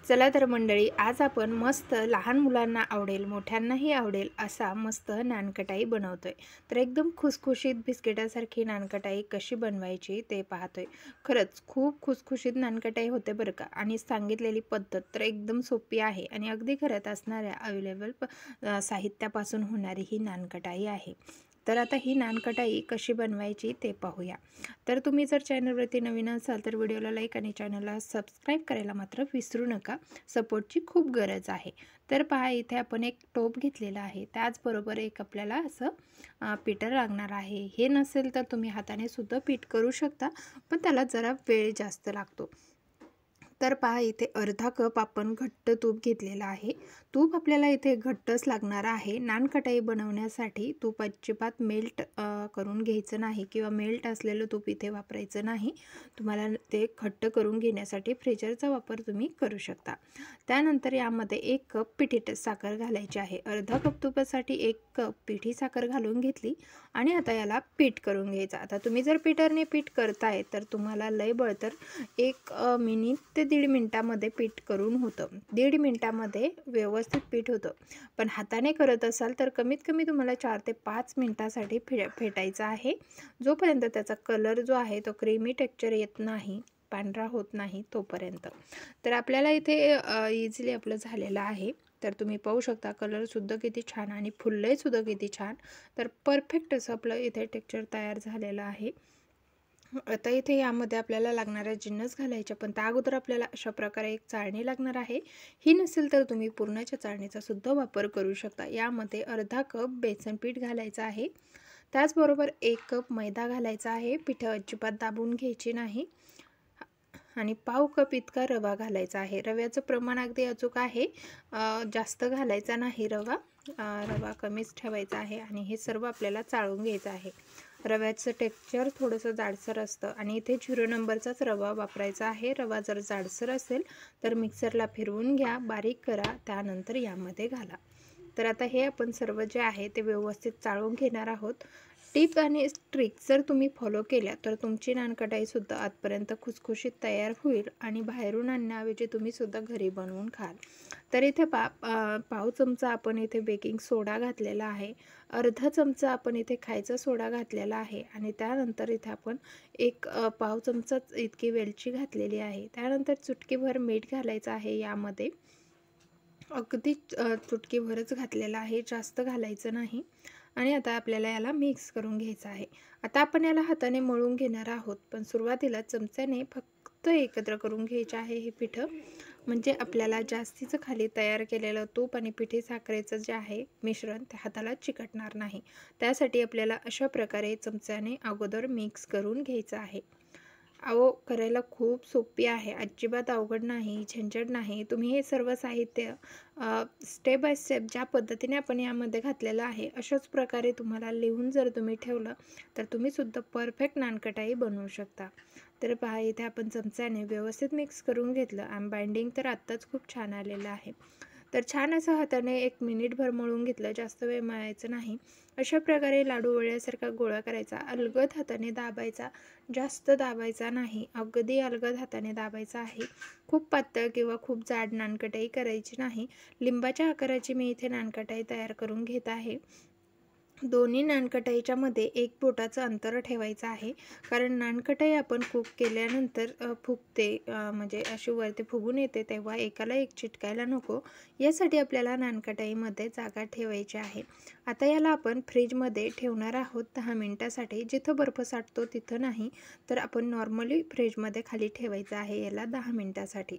चला तर मंडळी, आज आपण मस्त लहान मुलांना आवडेल, मोठ्यांनाही आवडेल असा मस्त नानकटाई बनवतोय। तर एकदम खुसखुशीत बिस्किटासारखी नानकटाई कशी बनवायची ते पाहतोय। खरंच खूप खुसखुशीत नानकटाई होते बरं का। आणि सांगितलेली पद्धत तर एकदम सोपी आहे आणि अगदी घरात असणाऱ्या अवेलेबल साहित्यापासून होणारी ही नानकटाई आहे। तर आता ही नानकटाई कशी बनवायची ते पाहूया। तर तुम्ही जर चॅनलवरती नवीन असाल तर व्हिडिओला लाईक आणि चॅनलला सबस्क्राईब करायला मात्र विसरू नका। सपोर्टची खूप गरज आहे। तर पहा, इथे आपण एक टोप घेतलेला आहे, त्याचबरोबर एक आपल्याला असं पीटर लागणार आहे। हे नसेल तर तुम्ही हाताने सुद्धा पीठ करू शकता, पण त्याला जरा वेळ जास्त लागतो। तर पहा, इथे अर्धा कप आपण घट्ट तूप घेतलेला आहे। तूप आपल्याला इथे घट्टच लागणार आहे। नानकटाई बनवण्यासाठी तूप अजिबात मेल्ट करून घ्यायचं नाही किंवा मेल्ट असलेलं तूप इथे वापरायचं नाही। तुम्हाला ते घट्ट करून घेण्यासाठी फ्रीजरचा वापर तुम्ही करू शकता। त्यानंतर यामध्ये 1 कप पिठी साखर घालायची आहे। अर्धा कप तुपासाठी 1 कप पिठी साखर घालून घेतली आणि आता याला पीठ करून घ्यायचं। आता तुम्ही जर पीटरने पीठ करताय तर तुम्हाला लय बळतर 1 मिनिट ते 1.5 मिनिटामध्ये पीठ करून होतं। 1.5 मिनिटामध्ये व्यवस्थित पीठ होतं। पण हाताने करत असाल तर कमीत कमी तुम्हाला 4 ते 5 मिनिटासाठी फेटायचं आहे, जोपर्यंत त्याचा कलर जो आहे तो क्रीमी टेक्स्चर येत नाही, पांढरा होत नाही तोपर्यंत। तर आपल्याला इथे इझिली आपलं झालेलं आहे। तर तुम्ही पाहू शकता कलरसुद्धा किती छान आणि फुललंयसुद्धा किती छान। तर परफेक्ट असं आपलं इथे टेक्स्चर तयार झालेलं आहे। आता इथे यामध्ये आपल्याला लागणारे जिन्नस घालायचे, पण त्या अगोदर आपल्याला अशा प्रकारे एक चाळणी लागणार आहे। ही नसेल तर तुम्ही पुरणाच्या चाळणीचा सुद्धा वापर करू शकता। यामध्ये अर्धा कप बेसन पीठ घालायचं आहे, त्याचबरोबर 1 कप मैदा घालायचा आहे। पीठ अजिबात दाबून घ्यायची नाही आणि पाव कप इतका रवा घालायचा आहे। रव्याचं प्रमाण अगदी अचूक आहे, जास्त घालायचा नाही रवा, रवा कमीच ठेवायचा आहे आणि हे सर्व आपल्याला चाळून घ्यायचं आहे। रव्याचं टेक्स्चर थोडंसं जाडसर असतं आणि इथे 0 नंबरचाच रवा वापरायचा आहे। रवा जर जाडसर असेल तर मिक्सरला फिरवून घ्या, बारीक करा, त्यानंतर यामध्ये घाला। तर आता हे आपण सर्व जे आहे ते व्यवस्थित चाळून घेणार आहोत। टिप आणि ट्रिक जर तुम्ही फॉलो केल्या तर तुमची नानकटाईसुद्धा आजपर्यंत खुसखुशीत तयार होईल आणि बाहेरून आणण्याऐवजी तुम्ही सुद्धा घरी बनवून खाल। तर इथे पाव चमचा आपण इथे बेकिंग सोडा घातलेला आहे, अर्धा चमचा आपण इथे खायचा सोडा घातलेला आहे आणि त्यानंतर इथे आपण एक पाव चमचा इतकी वेलची घातलेली आहे। त्यानंतर चुटकीभर मीठ घालायचं आहे यामध्ये, अगदी चुटकीभरच घातलेला आहे, जास्त घालायचं नाही। आणि आता आपल्याला याला मिक्स करून घ्यायचं आहे। आता आपण याला हाताने मळून घेणार आहोत, पण सुरुवातीला चमच्याने फक्त एकत्र करून घ्यायचे आहे हे पिठं, म्हणजे आपल्याला जास्तीचं खाली तयार केलेलं तूप आणि पिठी साखरेचं जे आहे मिश्रण ते हाताला चिकटणार नाही। त्यासाठी आपल्याला अशा प्रकारे चमच्याने अगोदर मिक्स करून घ्यायचं आहे। अहो, करायला खूप सोपी आहे, अजिबात अवघड नाही, झंझट नाही। तुम्ही हे सर्व साहित्य स्टेप बाय स्टेप ज्या पद्धतीने आपण यामध्ये घातलेलं आहे अशाच प्रकारे तुम्हाला लिहून जर तुम्ही ठेवलं तर तुम्ही सुद्धा परफेक्ट नानकटाई बनवू शकता। तर पहा, इथे आपण चमच्याने व्यवस्थित मिक्स करून घेतलं आणि बाइंडिंग तर आत्ताच खूप छान आलेलं आहे। तर छान असं हाताने 1 मिनिटभर मळून घेतलं, जास्त वेळ मळायचं नाही। अशा प्रकारे लाडू वळल्यासारखा गोळा करायचा, अलगद हाताने दाबायचा, जास्त दाबायचा नाही, अगदी अलगद हाताने दाबायचा आहे। खूप पातळ किंवा खूप जाड नानकटाई करायची नाही। लिंबाच्या आकाराची मी इथे नानकटाई तयार करून घेत आहे। दोन्ही नानकटाईच्या मध्ये 1 बोटाचं अंतर ठेवायचं आहे, कारण नानकटाई आपण कुक केल्यानंतर फुगते, म्हणजे अशी वरती फुगून येते, तेव्हा एकाला एक चिटकायला नको, यासाठी आपल्याला नानकटाईमध्ये जागा ठेवायची आहे। आता याला आपण फ्रीजमध्ये ठेवणार आहोत 10 मिनिटासाठी। जिथं बर्फ साठतो तिथं नाही, तर आपण नॉर्मली फ्रीजमध्ये खाली ठेवायचं आहे याला 10 मिनिटासाठी।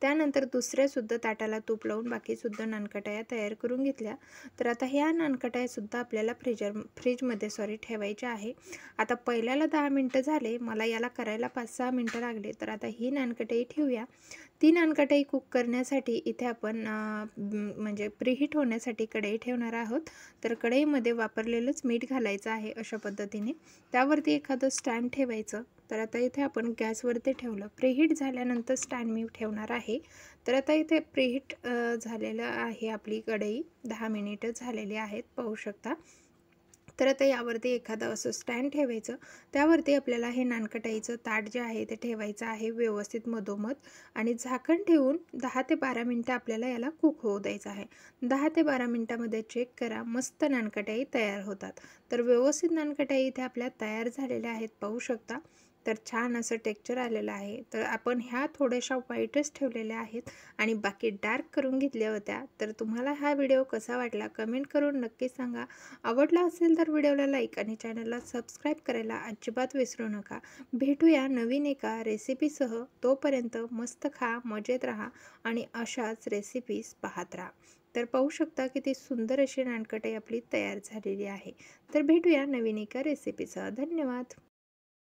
त्यानंतर दुसऱ्यासुद्धा ताटाला तूप लावून बाकीसुद्धा नानकटाया तयार करून घेतल्या। तर आता ह्या नानकटाईसुद्धा आपल्याला फ्रीजमध्ये ठेवायचे आहे। आता पहिल्याला 10 मिनिटं झाले, मला याला करायला 5-6 मिनिटं लागले। तर आता ही नानकटाई ठेवूया। ती नानकटाई कुक करण्यासाठी इथे आपण म्हणजे प्रीहीट होण्यासाठी कढई ठेवणार आहोत। तर कढईमध्ये वापरलेलंच मीठ घालायचं आहे अशा पद्धतीने, त्यावरती एखादं स्टँड ठेवायचं। तर आता इथे आपण गॅसवरती ठेवलं, प्रीहीट झाल्यानंतर स्टँड मी ठेवणार आहे। तर आता इथे प्रीहीट झालेलं आहे आपली कढई, 10 मिनिटं झालेली आहेत, पाहू शकता। तर आता यावरती एखादं असं स्टँड ठेवायचं. त्यावरती आपल्याला हे नानकटाईचं ताट जे आहे ते ठेवायचं आहे व्यवस्थित मधोमध आणि झाकण ठेवून 10 ते 12 मिनिटं आपल्याला याला कुक होऊ द्यायचं आहे. 10 ते 12 मिनिटामध्ये चेक करा, मस्त नानकटाई तयार होतात. तर व्यवस्थित नानकटाई इथे आपल्या तयार झालेल्या आहेत, पाहू शकता. तर छान असं टेक्स्चर आलेलं आहे. तर आपण ह्या थोड्याशा व्हाईटच ठेवलेल्या आहेत आणि बाकी डार्क करून घेतल्या होत्या. तर तुम्हाला हा व्हिडिओ कसा वाटला कमेंट करून नक्की सांगा. आवडला असेल तर व्हिडिओला लाईक आणि चॅनलला सबस्क्राईब करायला अजिबात विसरू नका. भेटूया नवीन एका रेसिपीसह. तोपर्यंत मस्त खा, मजेत राहा आणि अशाच रेसिपीज पाहत राहा. तर पाहू शकता किती सुंदर अशी नानकटाई आपली तयार झालेली आहे. तर भेटूया नवीन एका रेसिपीसह. धन्यवाद.